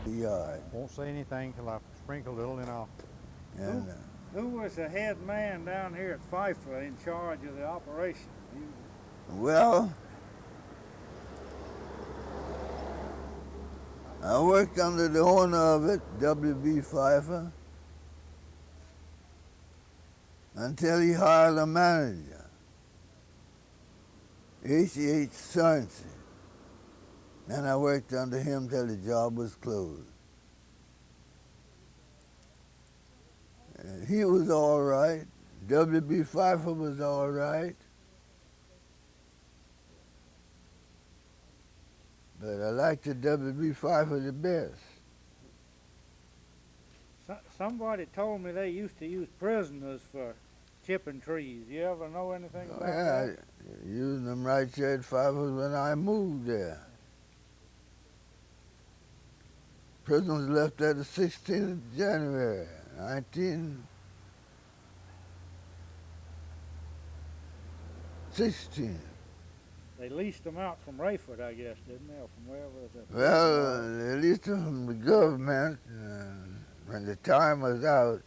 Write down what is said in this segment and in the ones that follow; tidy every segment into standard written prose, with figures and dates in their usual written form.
the yard. Won't say anything till I sprinkle a little, and I'll. And Who was the head man down here at Pfeiffer in charge of the operation? well, I worked under the owner of it, W.B. Pfeiffer, until he hired a manager, H.H. Sorensen. And I worked under him till the job was closed. And he was all right. W.B. Pfeiffer was all right. But I liked the W.B. Pfeiffer the best. Somebody told me they used to use prisoners for chipping trees. You ever know anything about that? Using them right there at Pfeiffer when I moved there. Prisoners left there the 16th of January, 1916. They leased them out from Rayford, I guess, didn't they, or from wherever? Well, they leased them from the government. When the time was out,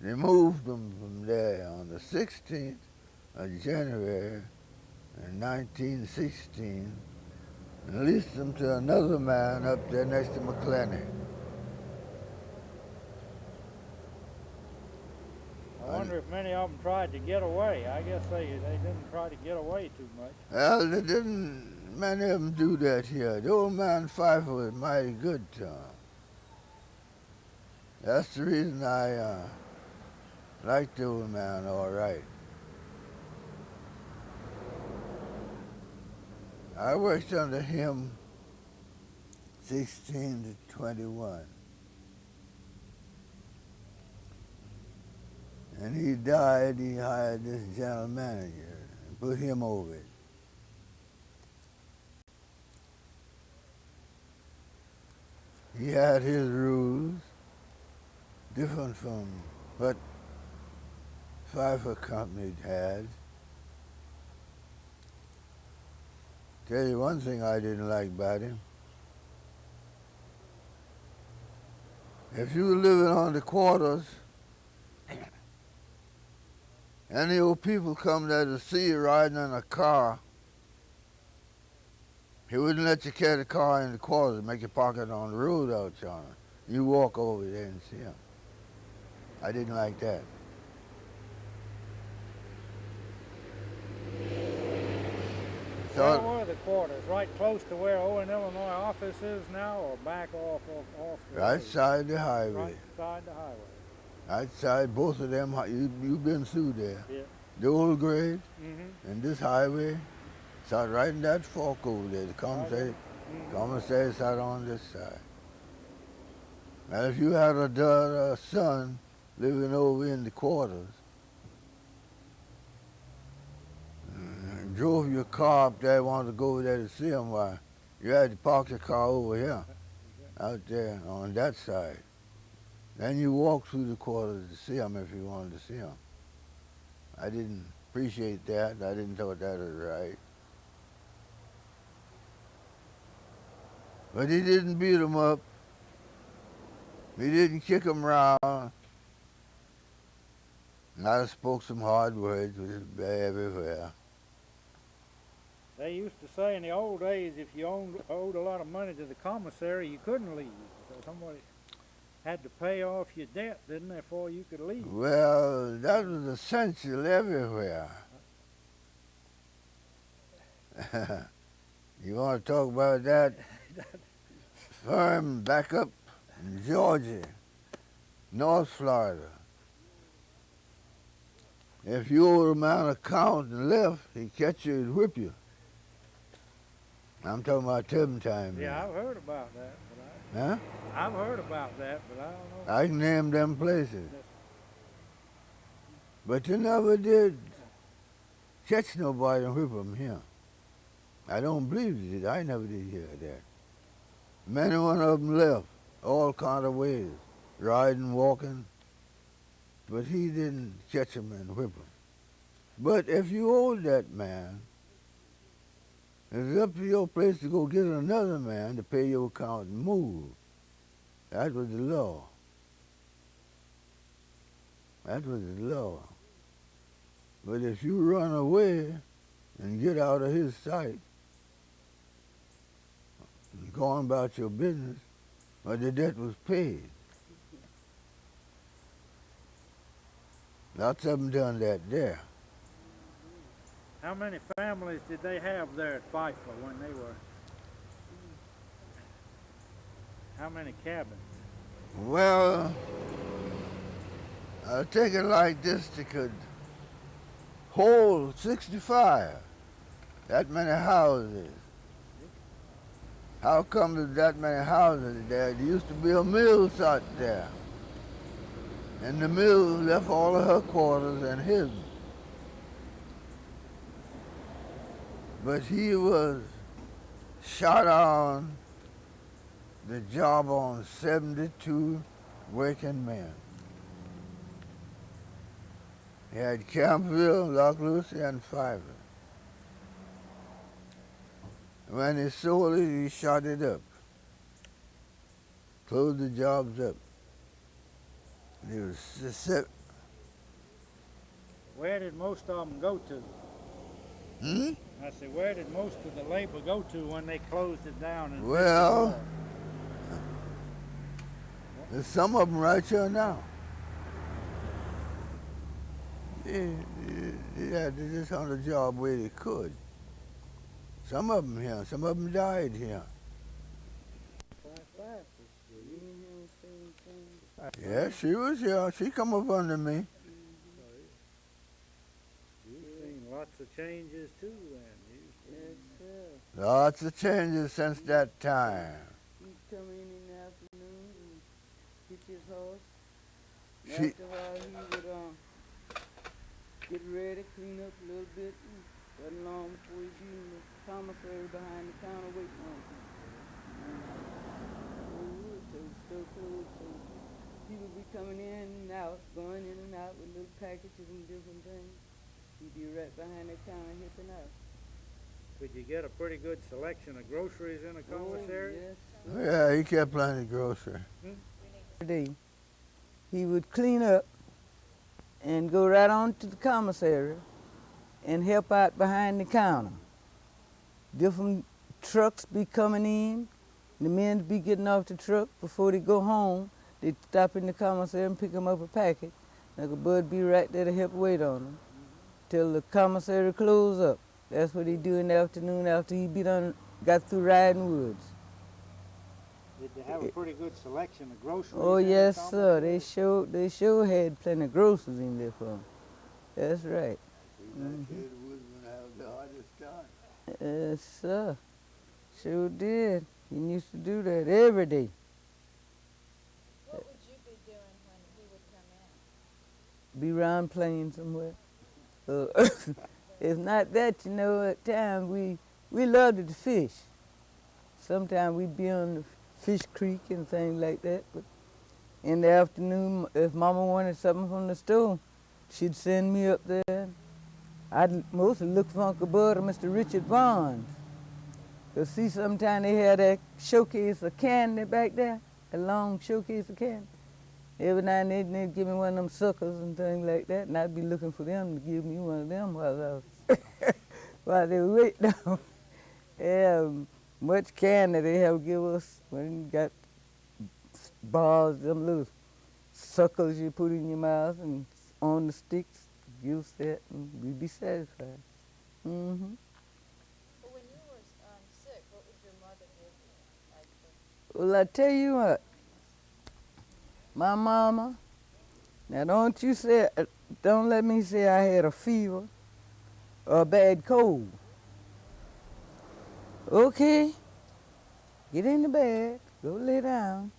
they moved them from there on the 16th of January in 1916 and leased them to another man up there next to McClenny. I wonder if many of them tried to get away. I guess they didn't try to get away too much. Well, they didn't, many of them do that here. The old man Pfeiffer was mighty good to them. That's the reason I liked the old man all right. I worked under him 16 to 21. And he died, he hired this general manager and put him over it. He had his rules, different from what Pfeiffer Company had. Tell you one thing I didn't like about him. If you were living on the quarters, any old people come there to see you riding in a car, he wouldn't let you carry the car in the quarters, make you park it on the road out yonder. You walk over there and see him. I didn't like that. Where were the quarters? Right close to where Owen, Illinois office is now, or back off the right road? side the highway. Right side the highway. Right side, both of them, you've been through there. Yeah. The old grade Mm-hmm. and this highway, sat right in that fork over there. The commissary sat on this side. Now if you had a son living over in the quarters, and drove your car up there, wanted to go over there to see him, why, you had to park your car over here, out there on that side. Then you walk through the quarters to see him if you wanted to see him. I didn't appreciate that. I didn't thought that was right. But he didn't beat him up. He didn't kick him around. And I spoke some hard words with everywhere. They used to say in the old days, if you owed a lot of money to the commissary, you couldn't leave. So somebody had to pay off your debt, didn't they, before you could leave? Well, that was essential everywhere. You want to talk about that firm back up in Georgia, North Florida. If you owed a man an account and left, he'd catch you and whip you. I'm talking about Turpentine. Yeah, I've heard about that. Huh? I've heard about that, but I don't know. I can name them places. But you never did catch nobody and whip them here. I don't believe you did. I never did hear that. Many one of them left, all kind of ways, riding, walking. But he didn't catch them and whip them. But if you owed that man, it's up to your place to go get another man to pay your account and move. That was the law. That was the law. But if you run away and get out of his sight and go on about your business, well, the debt was paid. Lots of them done that there. How many families did they have there at Fife when they were? How many cabins? Well, I'll take it like this, they could hold 65, that many houses. How come there's that many houses there? There used to be a mill out there. And the mill left all of her quarters and his. But he was shot on the job on 72 working men. He had Campbell, Loch Lucy, and Fiver. When he sold it, he shot it up. Closed the jobs up. It was Where did most of them go to? I said, where did most of the labor go to when they closed it down? And well, there's some of them right here now. Yeah, they just on the job where they could. Some of them here, some of them died here. Yeah, she was here. She come up under me. You've seen lots of changes too then. Yes, sir. Lots of changes since that time. He'd come in the afternoon and get his horse. She- After a while, he would get ready, clean up a little bit, and run along before he'd be in the commissary behind the counter waiting on him. So people be coming in and out, going in and out with little packages and different things. He'd be right behind the counter hipping out. Could you get a pretty good selection of groceries in a commissary? Oh, yes. Yeah, he kept plenty of grocery. He would clean up and go right on to the commissary and help out behind the counter. Different trucks be coming in. The men be getting off the truck before they go home. They'd stop in the commissary and pick them up a package. Like a bud be right there to help wait on them till the commissary close up. That's what he do in the afternoon after he be done got through riding woods. Did they have a pretty good selection of groceries? Oh in the yes, sir. commissary? They sure had plenty of groceries in there for 'em. That's right. Yes, sir. Sure did. He used to do that every day. What would you be doing when he would come in? Be around playing somewhere. If not that, you know, at times we loved to fish. Sometimes we'd be on the fish creek and things like that. But in the afternoon, if Mama wanted something from the store, she'd send me up there. I'd mostly look for Uncle Bud or Mr. Richard Vaughn. Because see, sometimes they had that showcase of candy back there, a long showcase of candy. Every now and then they'd give me one of them suckers and things like that, and I'd be looking for them to give me one of them while they were waiting on. Yeah, much candy they have give us when you got balls, them little suckers you put in your mouth and on the sticks, you that, and we'd be satisfied. Mm-hmm. But when you were sick, what would your mother give you? Like Well, I tell you what, my mama, now don't let me say I had a fever or a bad cold. Okay, get in the bed, go lay down.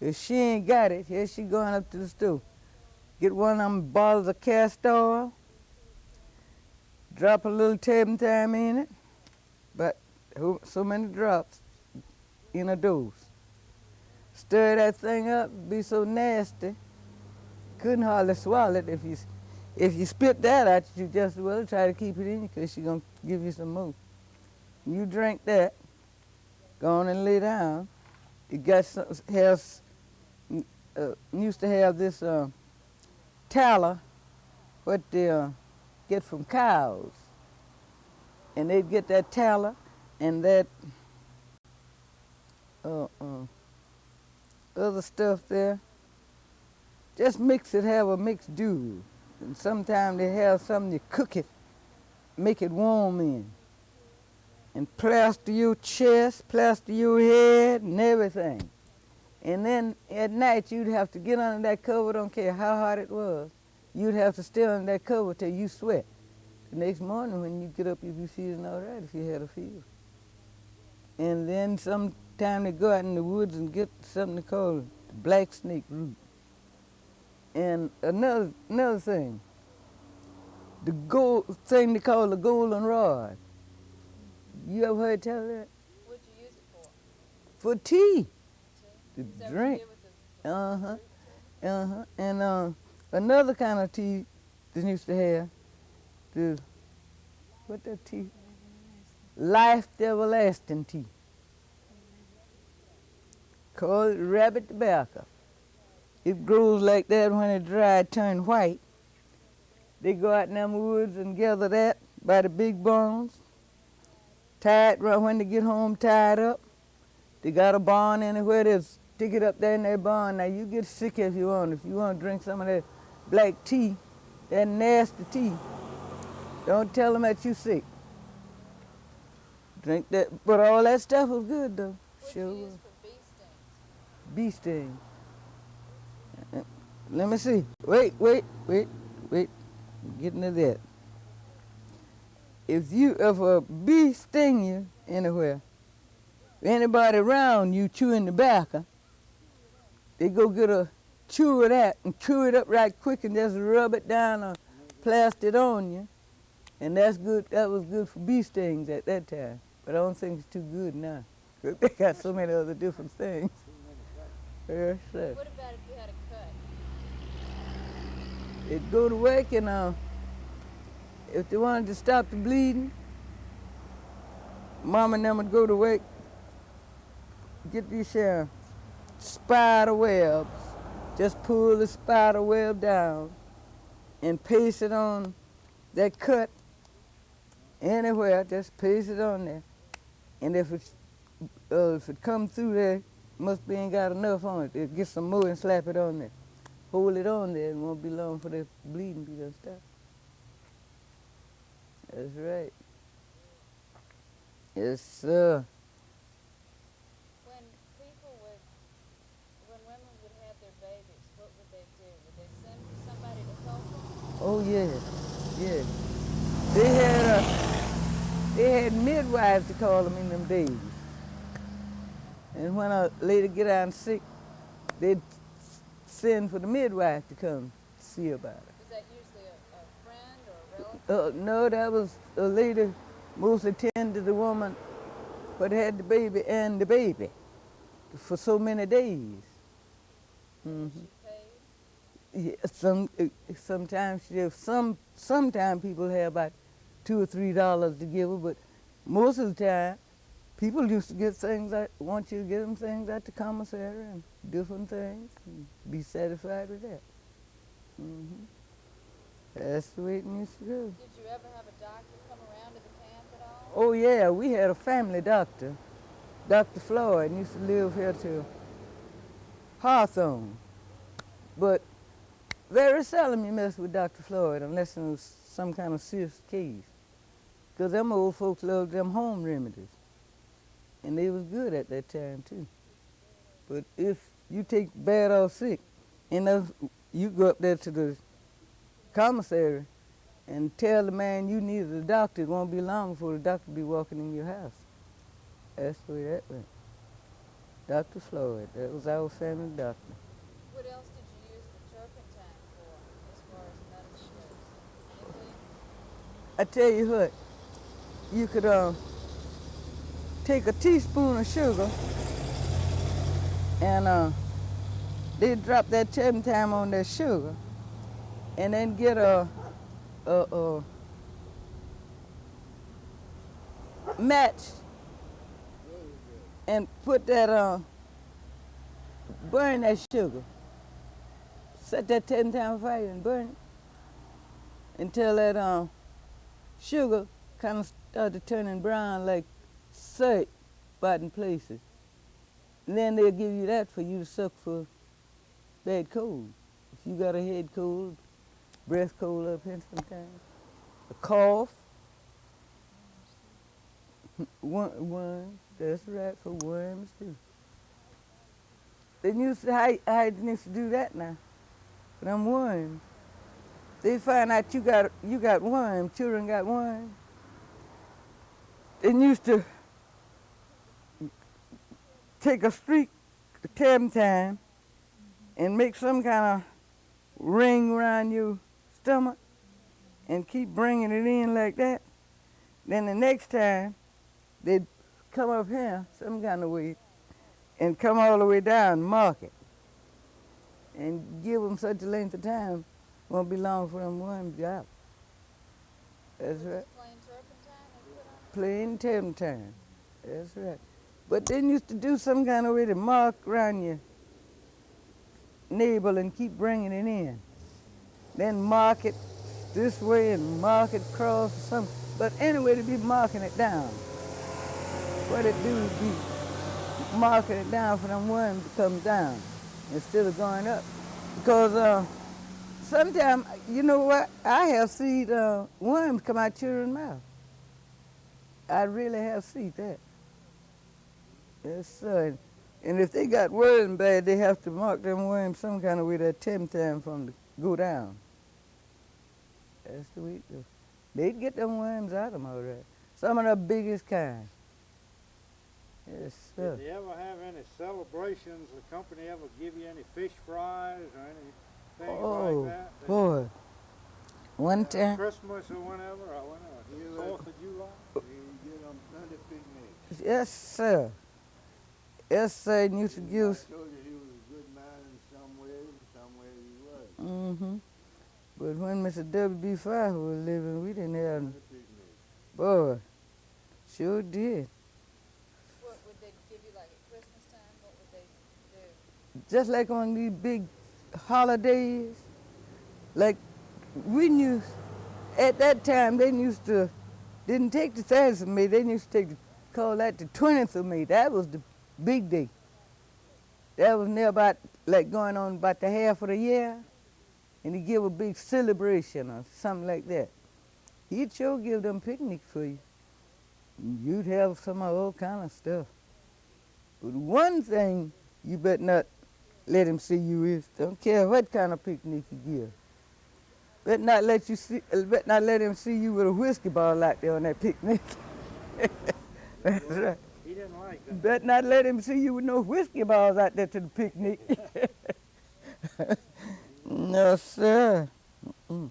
If she ain't got it, here she going up to the stove. Get one of them bottles of castor oil, drop a little turpentine in it, but so many drops in a dose. Stir that thing up, be so nasty, couldn't hardly swallow it. If you spit that out, you just well try to keep it in you because she's going to give you some more. You drink that, go on and lay down, it got some, has used to have this tallow, what they get from cows, and they'd get that tallow and that other stuff there. Just mix it, have a mixed do. And sometimes they have something you cook it, make it warm in. And plaster your chest, plaster your head, and everything. And then at night you'd have to get under that cover, don't care how hot it was. You'd have to stay under that cover till you sweat. The next morning when you get up, you'd be feeling all right if you had a fever. And then sometime they go out in the woods and get something called black snake root. And another thing, the gold thing they call the golden rod. You ever heard tell that? What'd you use it for? For tea, to Is that what drink. you did with the Uh-huh, fruit? uh-huh. And another kind of tea they used to have, what that tea? Life everlasting tea. Called rabbit tobacco. It grows like that when it dry, it turn white. They go out in them woods and gather that by the big bones. Tie it right when they get home, tie it up. They got a barn anywhere, they'll stick it up there in their barn. Now you get sick if you want. If you want to drink some of that black tea, that nasty tea, don't tell them that you sick. Drink that, but all that stuff was good though. What'd Sure you was. use for bee stings? Bee sting. Let me see. Wait. Getting to that. If a bee sting you anywhere, anybody around you chewing tobacco, they go get a chew of that and chew it up right quick and just rub it down or plaster it on you. And that's good. That was good for bee stings at that time. But I don't think it's too good now. 'Cause they got so many other different things. Yes, sir. What about if you had a cut? They'd go to work and if they wanted to stop the bleeding, Mom and them would go to work, get these spider webs, just pull the spider web down and paste it on that cut anywhere, just paste it on there. And if it comes through there, must be ain't got enough on it. They'll get some more and slap it on there. Hold it on there, and won't be long for the bleeding be done stop. That's right. Yes, sir. When women would have their babies, what would they do? Would they send for somebody to help them? Oh yeah. They had midwives to call them in them days. And when a lady get out sick, they'd send for the midwife to come see about her. Was that usually a friend or a relative? No, that was a lady mostly tended the woman but had the baby and the baby for so many days. Was Mhm. she paid? Yeah, sometimes people have about $2 or $3 to give her, but most of the time, people used to get things that want you to get them things at the commissary and different things, and be satisfied with that. Hmm. That's the way it used to go. Did you ever have a doctor come around to the camp at all? Oh yeah, we had a family doctor, Dr. Floyd, used to live here to Hawthorne. But very seldom you mess with Dr. Floyd unless it was some kind of serious case. Because them old folks loved them home remedies. And they was good at that time too. But if you take bad or sick, you go up there to the commissary and tell the man you needed a doctor, it won't be long before the doctor will be walking in your house. That's the way that went. Dr. Floyd, that was our family doctor. What else did you use the turpentine for, as far as medicine goes? Anything? I tell you what, you could take a teaspoon of sugar and they drop that turpentine on that sugar and then get a match and put that burn that sugar. Set that turpentine fire and burn it until that sugar kind of started turning brown like soot about in places. And then they'll give you that for you to suck for bad cold. If you got a head cold, breath cold up here sometimes, a cough, worms, that's right, for worms too. They used to, how they used to do that now, for them worms. They find out you got worms, children got worms. They used to take a streak of turpentine and make some kind of ring around your stomach and keep bringing it in like that. Then the next time, they'd come up here some kind of way and come all the way down, mark it, and give them such a length of time, won't be long for them worms out. That's right. Just plain turpentine they put on it? Plain turpentine. That's right. But they used to do some kind of way to mark around your navel and keep bringing it in. Then mark it this way and mark it across or something. But anyway, to be marking it down. What it do is be marking it down for them worms to come down instead of going up. Because sometimes, you know what, I have seen worms come out children's mouth. I really have seen that. Yes, sir. And if they got worms bad, they have to mark them worms some kind of way that turpentine for them to go down. That's the way it goes. They'd get them worms out of them all right. Some of the biggest kind. Yes, sir. Did you ever have any celebrations? The company ever give you any fish fries or anything like that? Boy. One time. Christmas or whenever, or whenever. 4th of July? You get them plenty picnics. Yes, sir. Yes, sir. And used to give. I told you he was a good man in some ways he was. Mm-hmm. But when Mr. W.B. Farr was living, we didn't have. Plenty picnics. Boy, sure did. What would they give you, like at Christmas time? What would they do? Just like on these big holidays, like we knew at that time they used to didn't take the 30th of May, they used to call that the 20th of May. That was the big day. That was near about like going on about the half of the year, and he give a big celebration or something like that. He'd sure give them picnics for you. You'd have some of all kind of stuff. But one thing you better not let him see you is, don't care what kind of picnic you give. Better not let him see you with a whiskey bottle out there on that picnic. That's right. He didn't like that. Better not let him see you with no whiskey bottles out there to the picnic. No, sir. Mm-mm.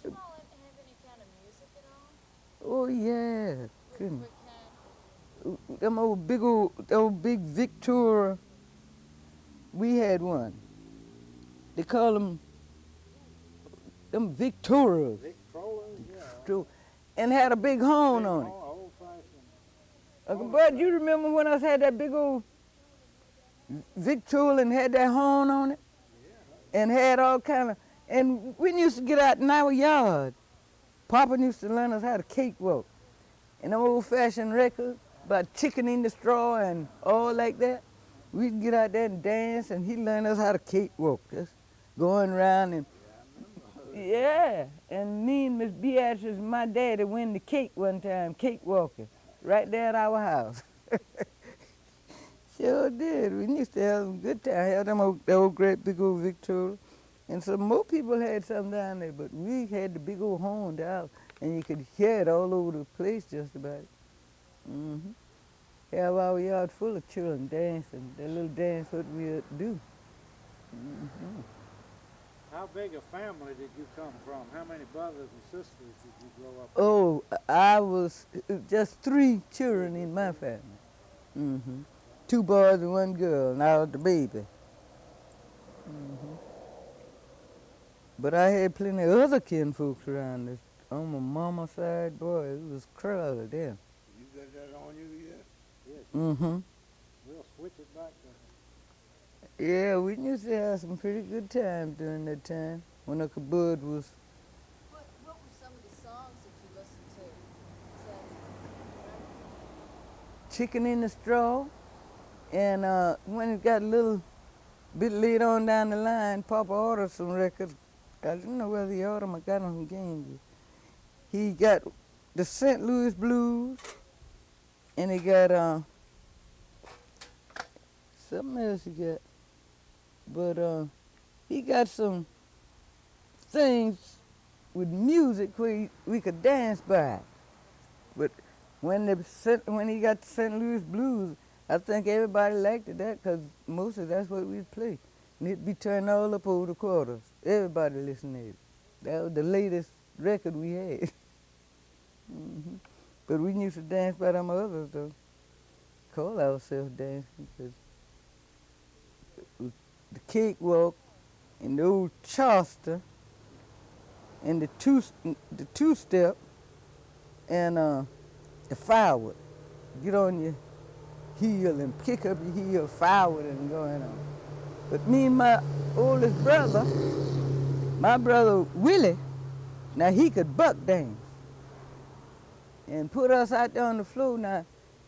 Did you all have any kind of music at all? Oh, yeah. Goodness. What kind? Them old big Victoria, we had one. They call them Victorias. Victrolas, yeah. And had a big horn on it. Old-fashioned. Bud, you remember when I had that big old Victrola and had that horn on it? And had all kind of, and we used to get out in our yard. Papa used to learn us how to cakewalk. And them old-fashioned records about chicken in the straw and all like that. We'd get out there and dance, and he'd learn us how to cakewalk. Just going around and, yeah. And me and Miss Beatrice and my daddy went the cake one time, cakewalking, right there at our house. Sure did. We used to have some good time. Had them old great big old Victoria. And some more people had some down there, but we had the big old horn down, and you could hear it all over the place just about. Mm-hmm. Have our yard full of children dancing, that little dance what we do. Mm-hmm. How big a family did you come from? How many brothers and sisters did you grow up with? Oh, I was just 3 children in my family. Mm-hmm. 2 boys and 1 girl, and I was the baby. Mm-hmm. But I had plenty of other kin folks around this. On my mama's side, boy, it was crowded there. You got that on you yet? Yes. Mm-hmm. We'll switch it back Yeah, we used to have some pretty good times during that time when Uncle Bud was. What were some of the songs that you listened to? Saxophone, remember? Chicken in the Straw. And when it got a little bit later on down the line, Papa ordered some records. I didn't know whether he ordered them or got them from Gamble. He got the St. Louis Blues, and he got something else he got. But he got some things with music where we could dance by. But when he got the St. Louis Blues, I think everybody liked it that because mostly that's what we'd play. And it'd be turned all up over the quarters. Everybody listened to it. That was the latest record we had. hmm But we used to dance by them others though. Call ourselves dancing because the cakewalk and the old Charleston and the two-step and the firewood. Get on your heel and kick up your heel, firewood and going on. But me and my oldest brother, my brother Willie, now he could buck dance and put us out there on the floor. Now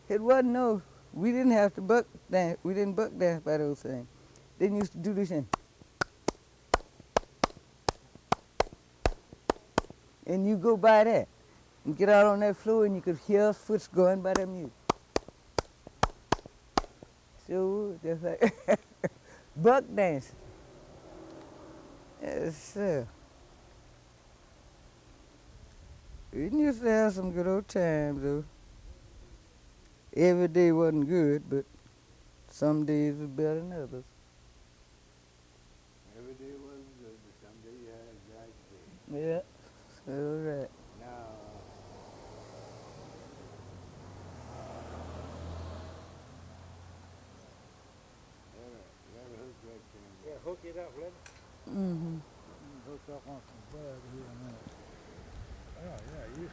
it wasn't no, we didn't have to buck dance. We didn't buck dance by those things. They used to do this and you go by that and get out on that floor and you could hear us foot going by that music. So just like buck dancing. Yes, sir. We used to have some good old times though. Every day wasn't good, but some days was better than others. Every day wasn't good, but someday you had a bad day. Yeah, all right. Now, let her hook that thing. Yeah, hook it up, let it Mm-hmm. hook up on some bud here in a minute. Oh, yeah, you